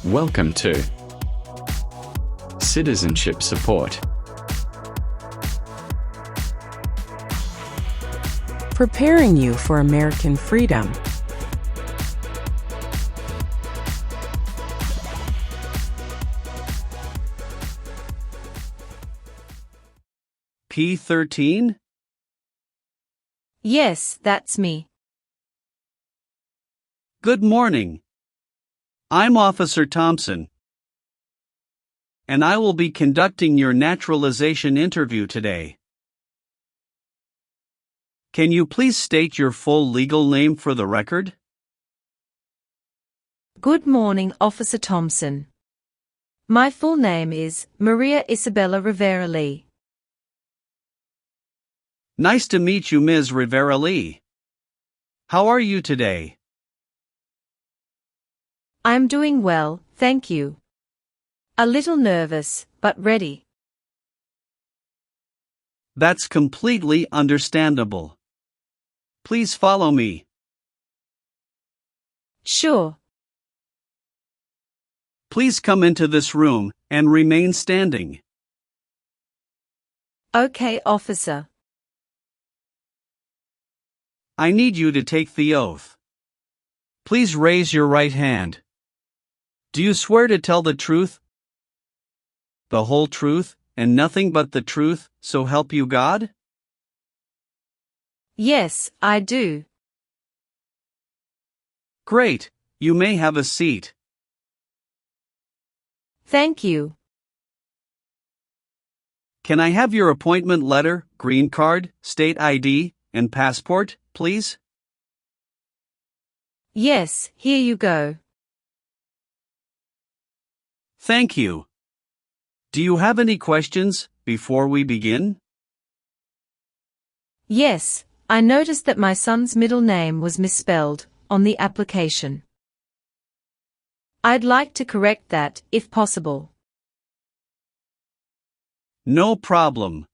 Welcome to Citizenship Support. Preparing you for American freedom. P13? Yes, that's me. Good morning. I'm Officer Thompson, and I will be conducting your naturalization interview today. Can you please state your full legal name for the record? Good morning, Officer Thompson. My full name is Maria Isabella Rivera Lee. Nice to meet you, Ms. Rivera Lee. How are you today? I'm doing well, thank you. A little nervous, but ready. That's completely understandable. Please follow me. Sure. Please come into this room and remain standing. Okay, officer. I need you to take the oath. Please raise your right hand. Do you swear to tell the truth, the whole truth, and nothing but the truth, so help you God? Yes, I do. Great, you may have a seat. Thank you. Can I have your appointment letter, green card, state ID, and passport, please? Yes, here you go. Thank you. Do you have any questions before we begin? Yes, I noticed that my son's middle name was misspelled on the application. I'd like to correct that, if possible. No problem.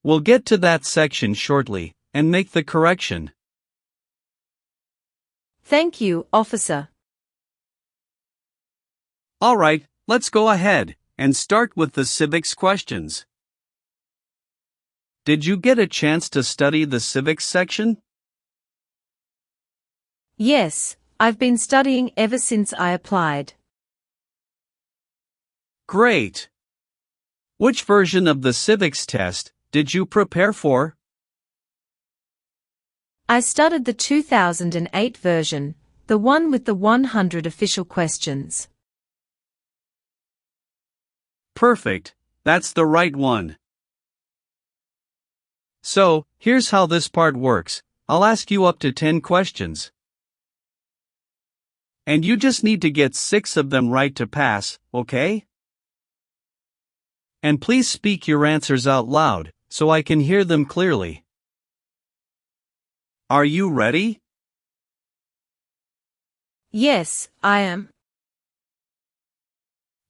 We'll get to that section shortly and make the correction. Thank you, officer. All right, let's go ahead and start with the civics questions. Did you get a chance to study the civics section? Yes, I've been studying ever since I applied. Great. Which version of the civics test did you prepare for? I studied the 2008 version, the one with the 100 official questions. Perfect, that's the right one. So, here's how this part works. I'll ask you up to 10 questions. And you just need to get 6 of them right to pass, okay? And please speak your answers out loud, so I can hear them clearly. Are you ready? Yes, I am.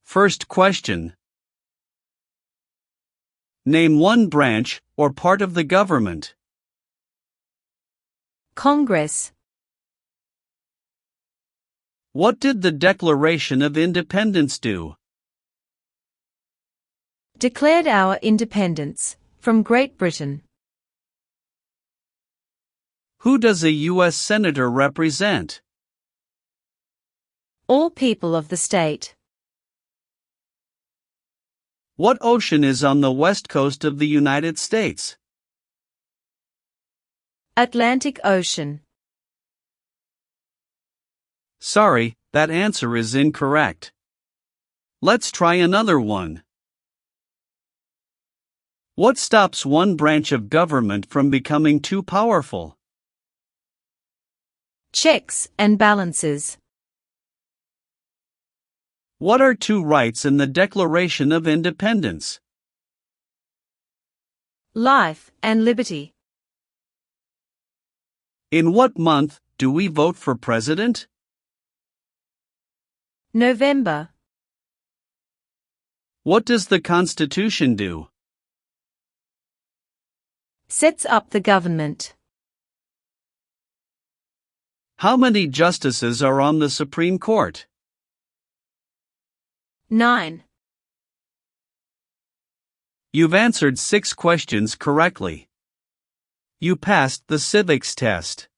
First question. Name one branch or part of the government. Congress. What did the Declaration of Independence do? Declared our independence from Great Britain. Who does a US Senator represent? All people of the state. What ocean is on the west coast of the United States? Atlantic Ocean. Sorry, that answer is incorrect. Let's try another one. What stops one branch of government from becoming too powerful? Checks and balances. What are two rights in the Declaration of Independence? Life and liberty. In what month do we vote for president? November. What does the Constitution do? Sets up the government. How many justices are on the Supreme Court? 9. You've answered 6 questions correctly. You passed the civics test.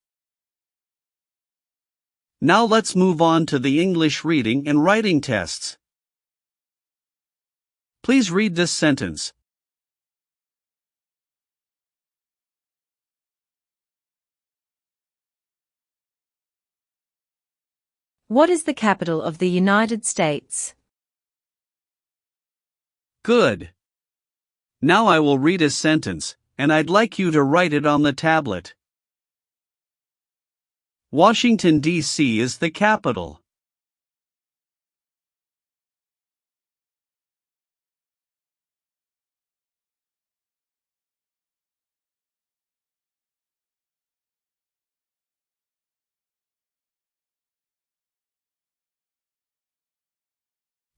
Now let's move on to the English reading and writing tests. Please read this sentence. What is the capital of the United States? Good. Now I will read a sentence, and I'd like you to write it on the tablet. Washington, D.C. is the capital.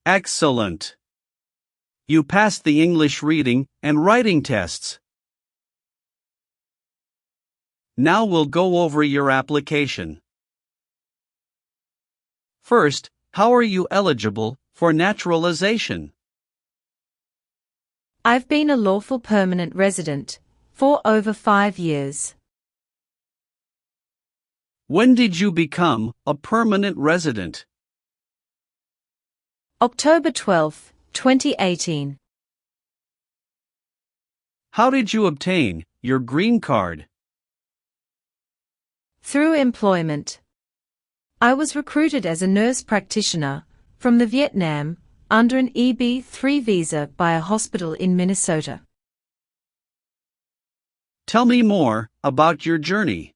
Excellent. You passed the English reading and writing tests. Now we'll go over your application. First, how are you eligible for naturalization? I've been a lawful permanent resident for over 5 years. When did you become a permanent resident? October 12, 2018. How did you obtain your green card? Through employment. I was recruited as a nurse practitioner from the Vietnam under an EB-3 visa by a hospital in Minnesota. Tell me more about your journey.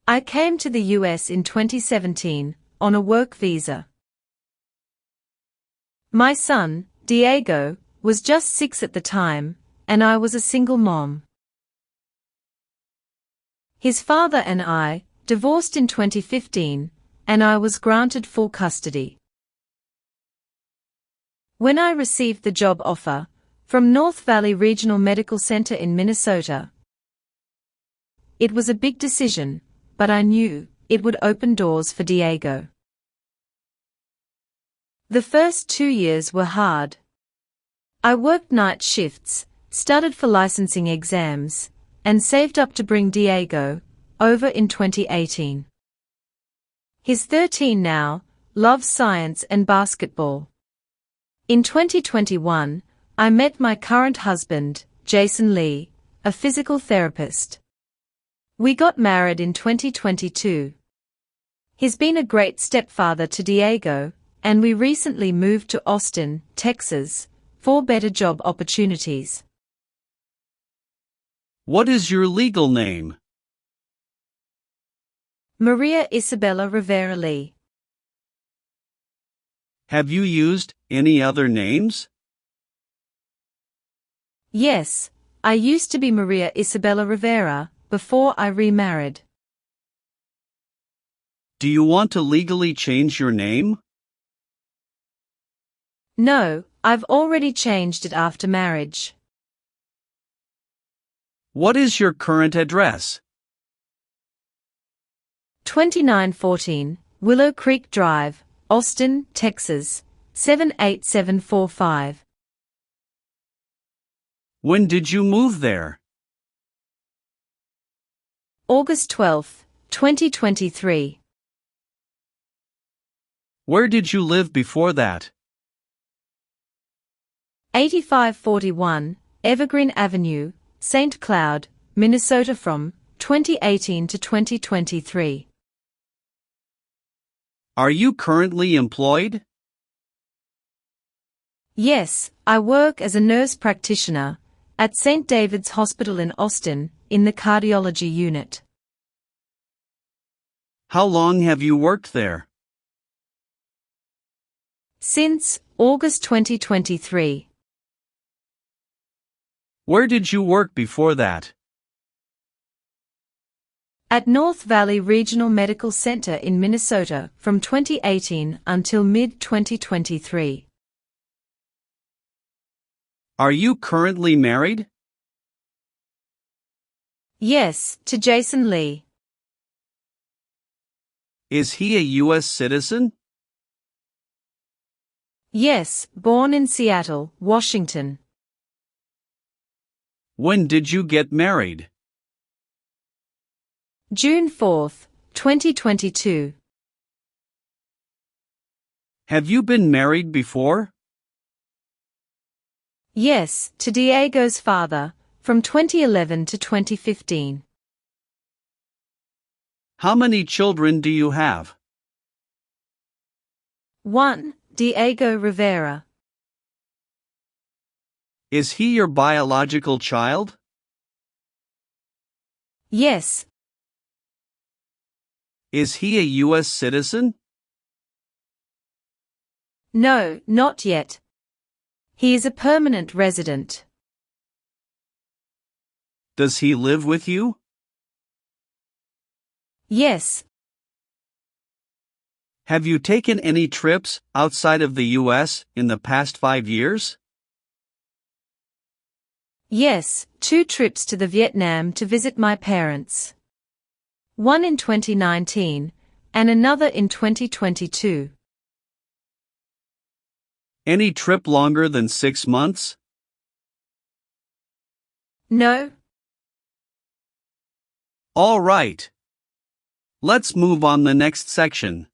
I came to the US in 2017 on a work visa. My son, Diego, was just 6 at the time, and I was a single mom. His father and I divorced in 2015, and I was granted full custody. When I received the job offer from North Valley Regional Medical Center in Minnesota, it was a big decision, but I knew it would open doors for Diego. The first 2 years were hard. I worked night shifts, studied for licensing exams, and saved up to bring Diego over in 2018. He's 13 now, loves science and basketball. In 2021, I met my current husband, Jason Lee, a physical therapist. We got married in 2022. He's been a great stepfather to Diego, and we recently moved to Austin, Texas, for better job opportunities. What is your legal name? Maria Isabella Rivera Lee. Have you used any other names? Yes, I used to be Maria Isabella Rivera before I remarried. Do you want to legally change your name? No, I've already changed it after marriage. What is your current address? 2914 Willow Creek Drive, Austin, Texas, 78745. When did you move there? August 12, 2023. Where did you live before that? 8541 Evergreen Avenue, St. Cloud, Minnesota from 2018 to 2023. Are you currently employed? Yes, I work as a nurse practitioner at St. David's Hospital in Austin in the cardiology unit. How long have you worked there? Since August 2023. Where did you work before that? At North Valley Regional Medical Center in Minnesota from 2018 until mid-2023. Are you currently married? Yes, to Jason Lee. Is he a U.S. citizen? Yes, born in Seattle, Washington. When did you get married? June 4, 2022. Have you been married before? Yes, to Diego's father, from 2011 to 2015. How many children do you have? 1. Diego Rivera. Is he your biological child? Yes. Is he a US citizen? No, not yet. He is a permanent resident. Does he live with you? Yes. Have you taken any trips outside of the US in the past 5 years? Yes, 2 trips to the Vietnam to visit my parents. One in 2019, and another in 2022. Any trip longer than 6 months? No. All right. Let's move on the next section.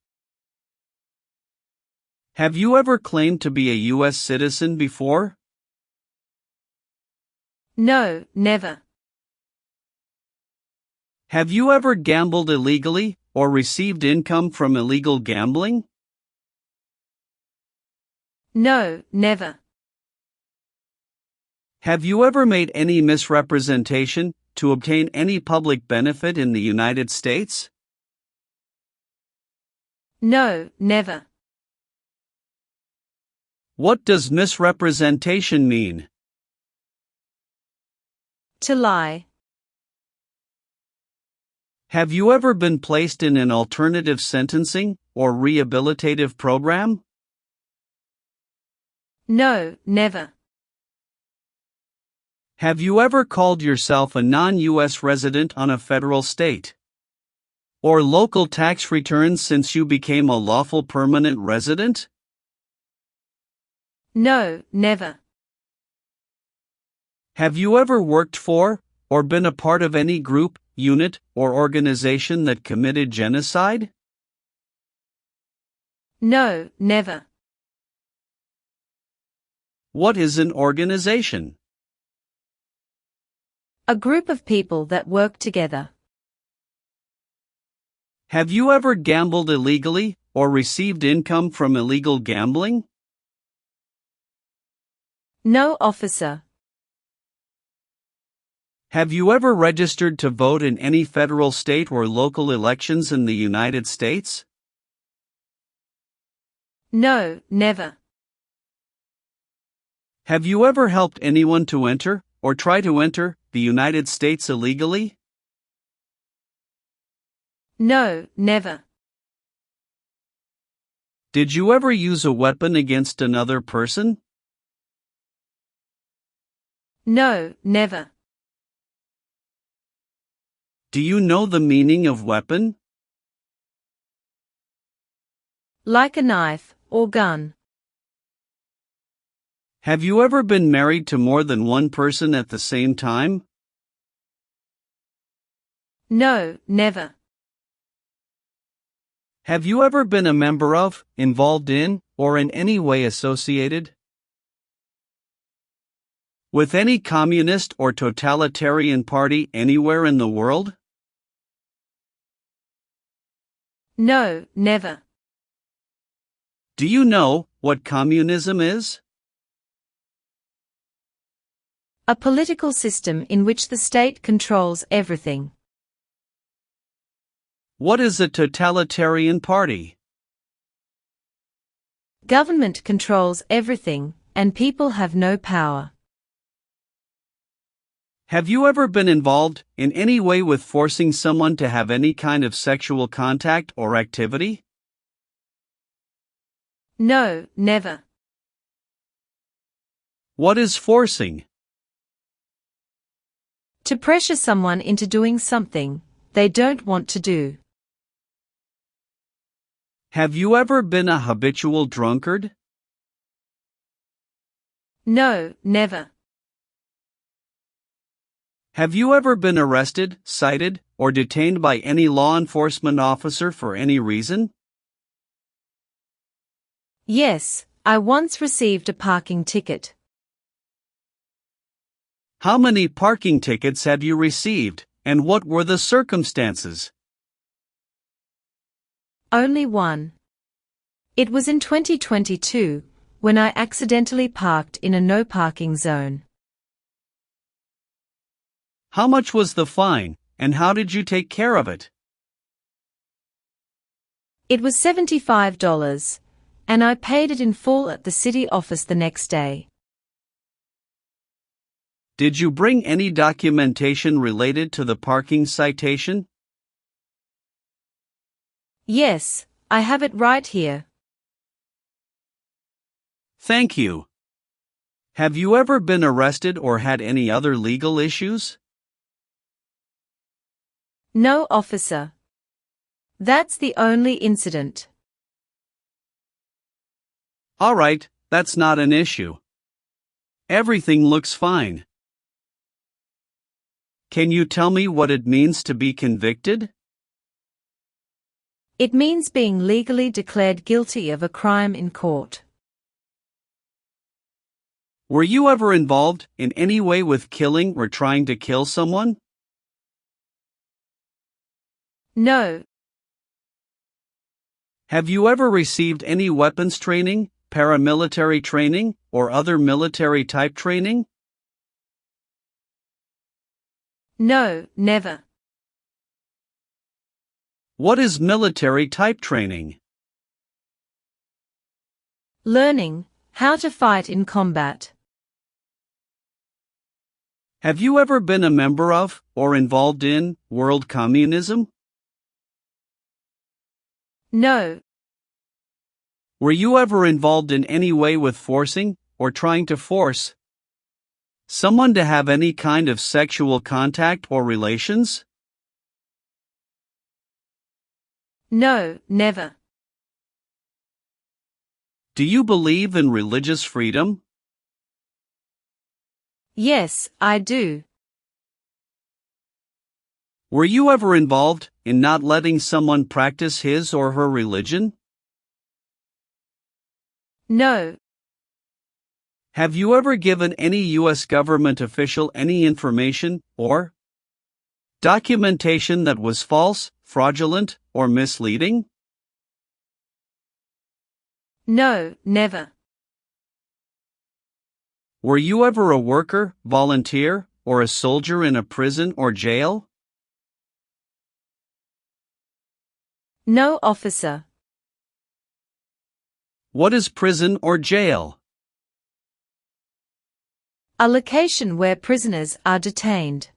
Have you ever claimed to be a US citizen before? No, never. Have you ever gambled illegally or received income from illegal gambling? No, never. Have you ever made any misrepresentation to obtain any public benefit in the United States? No, never. What does misrepresentation mean? To lie. Have you ever been placed in an alternative sentencing or rehabilitative program? No, never. Have you ever called yourself a non-US resident on a federal, state, or local tax returns since you became a lawful permanent resident? No, never. Have you ever worked for, or been a part of any group, unit, or organization that committed genocide? No, never. What is an organization? A group of people that work together. Have you ever gambled illegally or received income from illegal gambling? No, officer. Have you ever registered to vote in any federal, state, or local elections in the United States? No, never. Have you ever helped anyone to enter, or try to enter, the United States illegally? No, never. Did you ever use a weapon against another person? No, never. Do you know the meaning of weapon? Like a knife or gun. Have you ever been married to more than one person at the same time? No, never. Have you ever been a member of, involved in, or in any way associated with any communist or totalitarian party anywhere in the world? No, never. Do you know what communism is? A political system in which the state controls everything. What is a totalitarian party? Government controls everything, and people have no power. Have you ever been involved in any way with forcing someone to have any kind of sexual contact or activity? No, never. What is forcing? To pressure someone into doing something they don't want to do. Have you ever been a habitual drunkard? No, never. Have you ever been arrested, cited, or detained by any law enforcement officer for any reason? Yes, I once received a parking ticket. How many parking tickets have you received, and what were the circumstances? Only one. It was in 2022, when I accidentally parked in a no parking zone. How much was the fine, and how did you take care of it? It was $75, and I paid it in full at the city office the next day. Did you bring any documentation related to the parking citation? Yes, I have it right here. Thank you. Have you ever been arrested or had any other legal issues? No, officer. That's the only incident. All right, that's not an issue. Everything looks fine. Can you tell me what it means to be convicted? It means being legally declared guilty of a crime in court. Were you ever involved in any way with killing or trying to kill someone? No. Have you ever received any weapons training, paramilitary training, or other military type training? No, never. What is military type training? Learning how to fight in combat. Have you ever been a member of, or involved in, world communism? No. Were you ever involved in any way with forcing, or trying to force, someone to have any kind of sexual contact or relations? No, never. Do you believe in religious freedom? Yes, I do. Were you ever involved in not letting someone practice his or her religion? No. Have you ever given any U.S. government official any information or documentation that was false, fraudulent, or misleading? No, never. Were you ever a worker, volunteer, or a soldier in a prison or jail? No, officer. What is prison or jail? A location where prisoners are detained.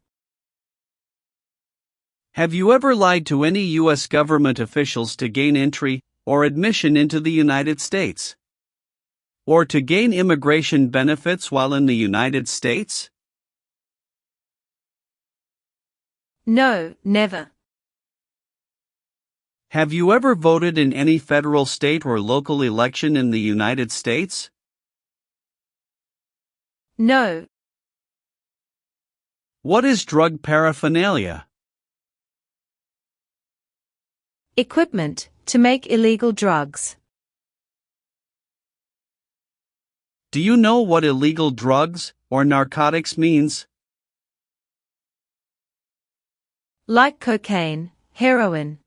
Have you ever lied to any U.S. government officials to gain entry or admission into the United States? Or to gain immigration benefits while in the United States? No, never. Have you ever voted in any federal, state, or local election in the United States? No. What is drug paraphernalia? Equipment to make illegal drugs. Do you know what illegal drugs or narcotics means? Like cocaine, heroin.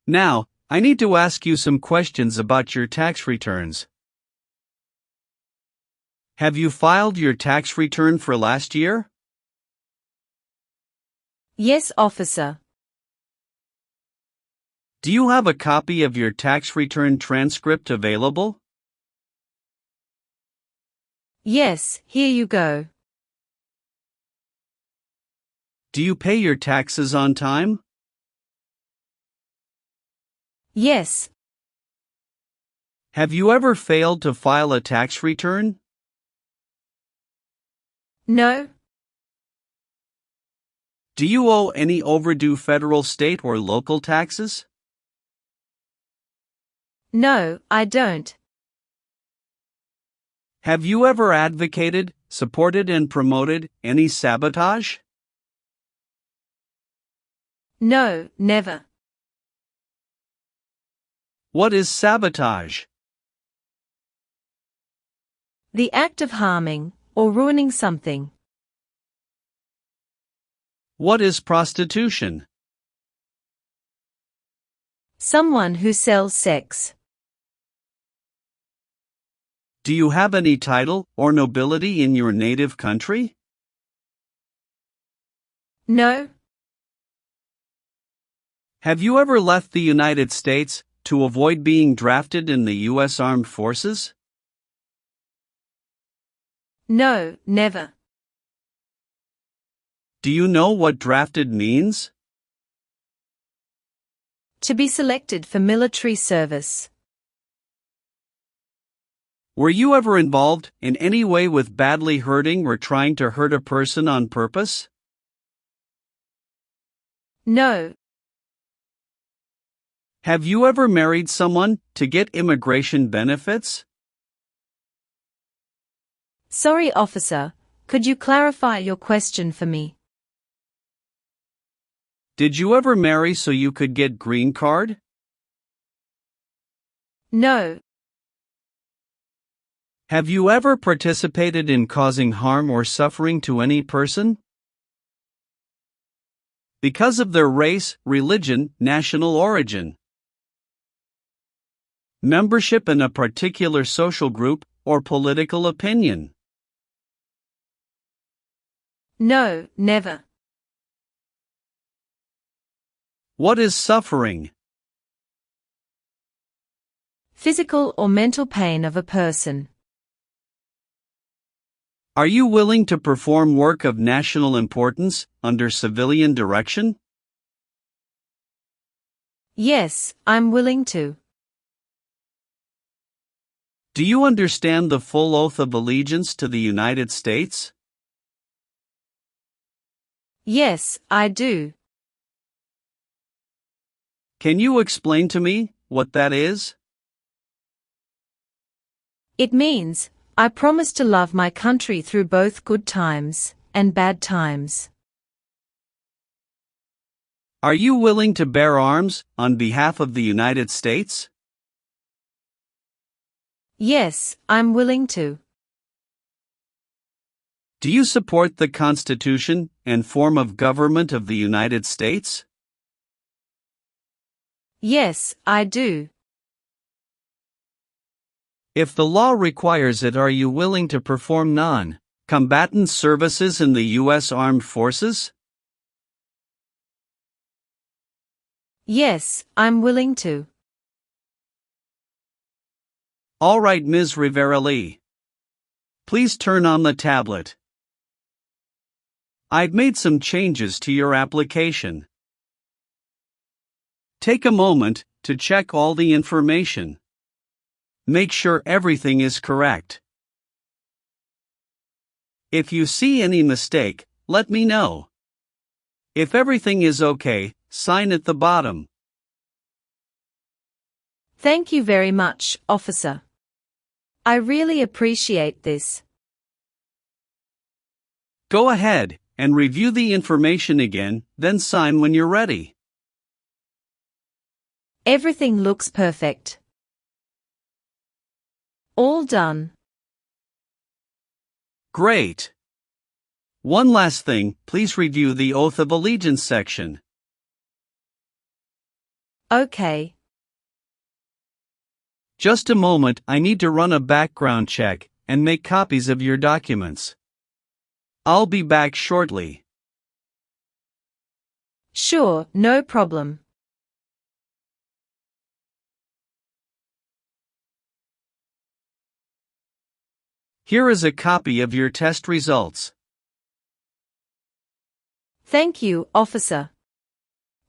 Now, I need to ask you some questions about your tax returns. Have you filed your tax return for last year? Yes, officer. Do you have a copy of your tax return transcript available? Yes, here you go. Do you pay your taxes on time? Yes. Have you ever failed to file a tax return? No. Do you owe any overdue federal, state, or local taxes? No, I don't. Have you ever advocated, supported and promoted any sabotage? No, never. What is sabotage? The act of harming or ruining something. What is prostitution? Someone who sells sex. Do you have any title or nobility in your native country? No. Have you ever left the United States to avoid being drafted in the U.S. Armed Forces? No, never. Do you know what drafted means? To be selected for military service. Were you ever involved in any way with badly hurting or trying to hurt a person on purpose? No. Have you ever married someone to get immigration benefits? Sorry, officer, could you clarify your question for me? Did you ever marry so you could get green card? No. Have you ever participated in causing harm or suffering to any person? Because of their race, religion, national origin, membership in a particular social group, or political opinion? No, never. What is suffering? Physical or mental pain of a person. Are you willing to perform work of national importance under civilian direction? Yes, I'm willing to. Do you understand the full oath of allegiance to the United States? Yes, I do. Can you explain to me what that is? It means, I promise to love my country through both good times and bad times. Are you willing to bear arms on behalf of the United States? Yes, I'm willing to. Do you support the Constitution and form of government of the United States? Yes, I do. If the law requires it, are you willing to perform non-combatant services in the U.S. Armed Forces? Yes, I'm willing to. All right, Ms. Rivera-Lee. Please turn on the tablet. I've made some changes to your application. Take a moment to check all the information. Make sure everything is correct. If you see any mistake, let me know. If everything is okay, sign at the bottom. Thank you very much, officer. I really appreciate this. Go ahead and review the information again, then sign when you're ready. Everything looks perfect. All done. Great. One last thing, please review the Oath of Allegiance section. Okay. Just a moment, I need to run a background check and make copies of your documents. I'll be back shortly. Sure, no problem. Here is a copy of your test results. Thank you, officer.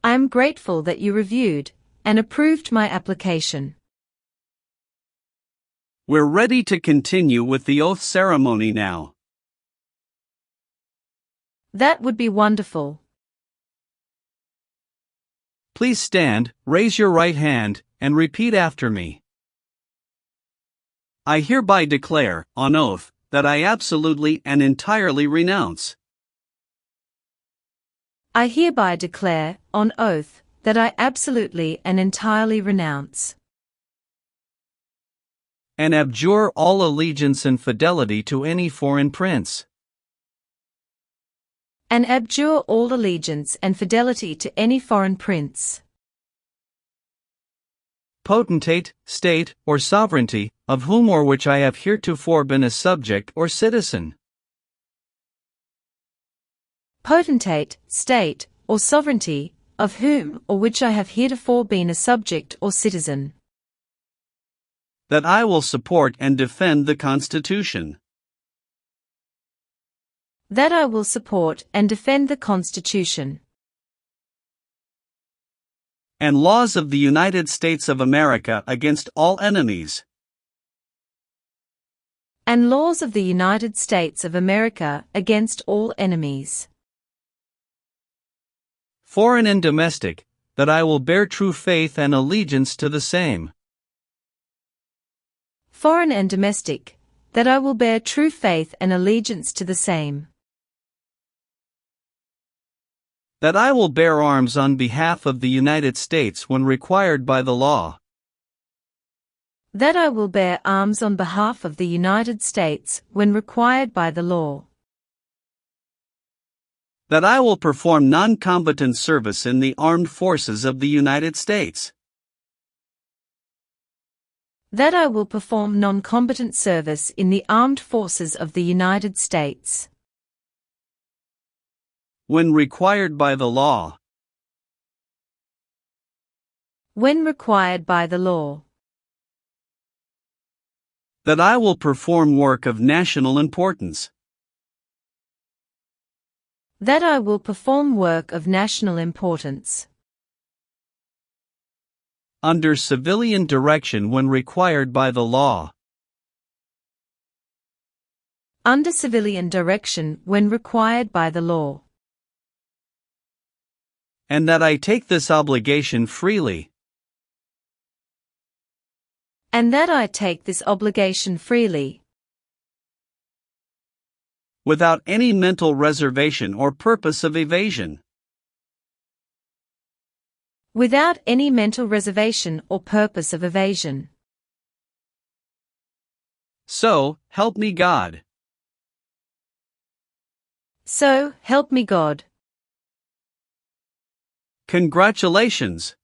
I am grateful that you reviewed and approved my application. We're ready to continue with the oath ceremony now. That would be wonderful. Please stand, raise your right hand, and repeat after me. I hereby declare, on oath, that I absolutely and entirely renounce. I hereby declare, on oath, that I absolutely and entirely renounce and abjure all allegiance and fidelity to any foreign prince, and abjure all allegiance and fidelity to any foreign prince, potentate, state, or sovereignty, of whom or which I have heretofore been a subject or citizen. Potentate, state, or sovereignty, of whom or which I have heretofore been a subject or citizen. That I will support and defend the Constitution. That I will support and defend the Constitution and laws of the United States of America against all enemies. And laws of the United States of America against all enemies. Foreign and domestic, that I will bear true faith and allegiance to the same. Foreign and domestic, that I will bear true faith and allegiance to the same. That I will bear arms on behalf of the United States when required by the law. That I will bear arms on behalf of the United States when required by the law. That I will perform non-combatant service in the armed forces of the United States. That I will perform non-combatant service in the armed forces of the United States when required by the law. When required by the law. That I will perform work of national importance. That I will perform work of national importance under civilian direction when required by the law. Under civilian direction when required by the law. And that I take this obligation freely. And that I take this obligation freely. Without any mental reservation or purpose of evasion. Without any mental reservation or purpose of evasion. So, help me God. So, help me God. Congratulations!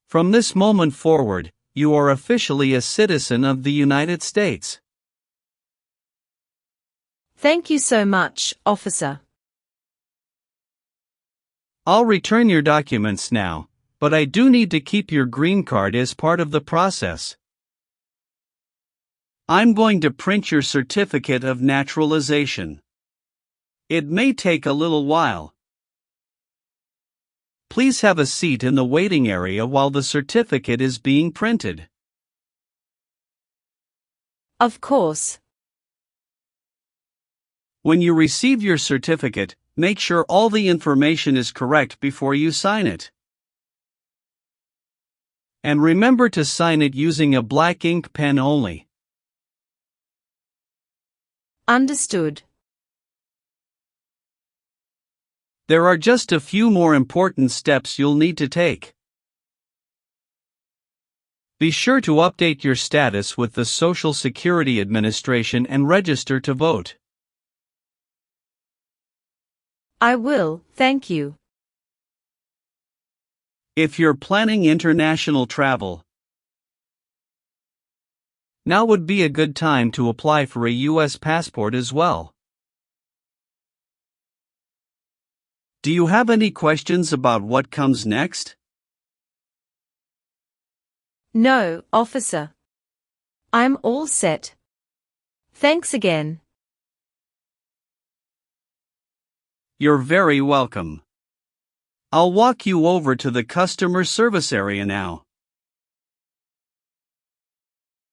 From this moment forward, you are officially a citizen of the United States. Thank you so much, officer. I'll return your documents now, but I do need to keep your green card as part of the process. I'm going to print your certificate of naturalization. It may take a little while. Please have a seat in the waiting area while the certificate is being printed. Of course. When you receive your certificate, make sure all the information is correct before you sign it. And remember to sign it using a black ink pen only. Understood. There are just a few more important steps you'll need to take. Be sure to update your status with the Social Security Administration and register to vote. I will, thank you. If you're planning international travel, now would be a good time to apply for a U.S. passport as well. Do you have any questions about what comes next? No, officer. I'm all set. Thanks again. You're very welcome. I'll walk you over to the customer service area now.